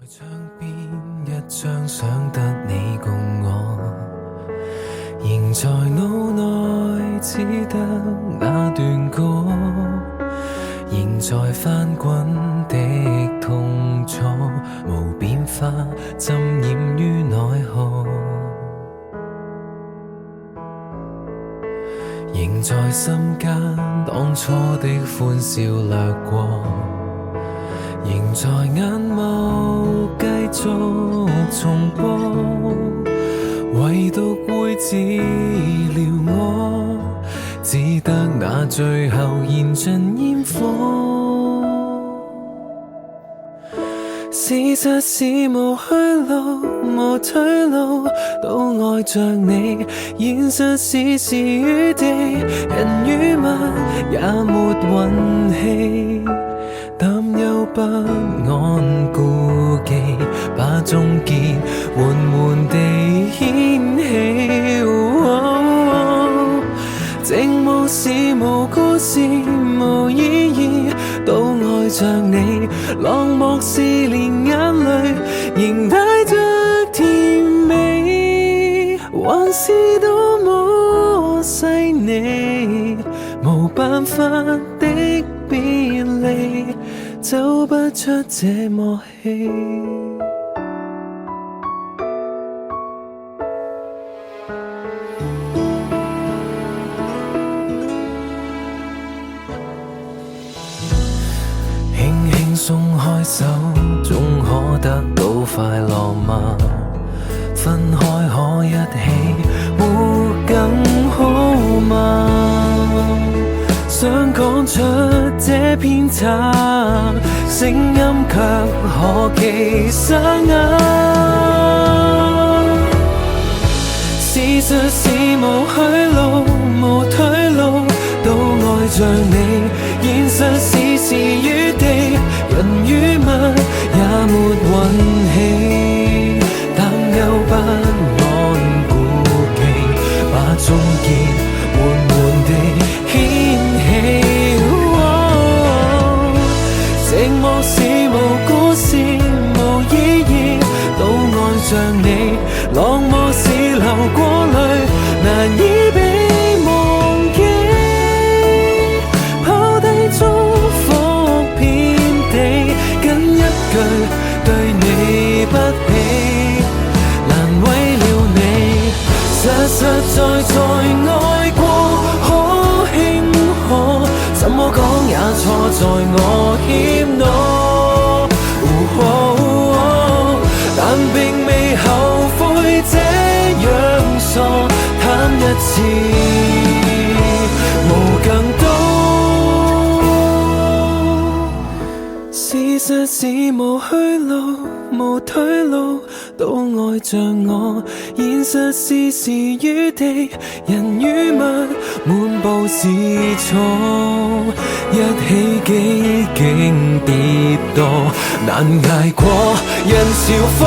窗邊一張想得你共我，仍在腦內只得那段歌，仍在翻滾的痛楚，無變化浸染於奈何，仍在心間當初的歡笑掠過，仍在眼眸繼續重播，唯獨會治療我，只得那最後燃盡煙火。事實是無去路無退路，都愛着你。現實是時與地，人與物也沒運氣，擔憂不安顧忌，把終結緩緩地掀起。寂寞是無故事無意義，都愛着你。冷漠是連眼淚仍帶着甜美，還是多麼細膩，無辦法的別離，走不出這默契。輕輕鬆開手，總可得到快樂嗎？分開可一起，會更好嗎？想講出這偏差，聲音卻可其沙啞。事實是無去路無退路，都愛着你。現實是時與地，人與物也沒運氣，擔憂不安顧忌，把終結緩緩地掀起。寂寞是無故事無意義，都愛着你。冷漠是流過淚難以被忘記，拋低祝福遍地，僅一句對你不起，難為了你。實實在在愛過可輕可，怎麼講也錯在我怯懦。但並未後悔這樣傻，貪一次無更多。事實是無去路無退路，都愛着我。現實是時與地，人與物滿布是錯，一起幾經跌墮，難捱過人潮風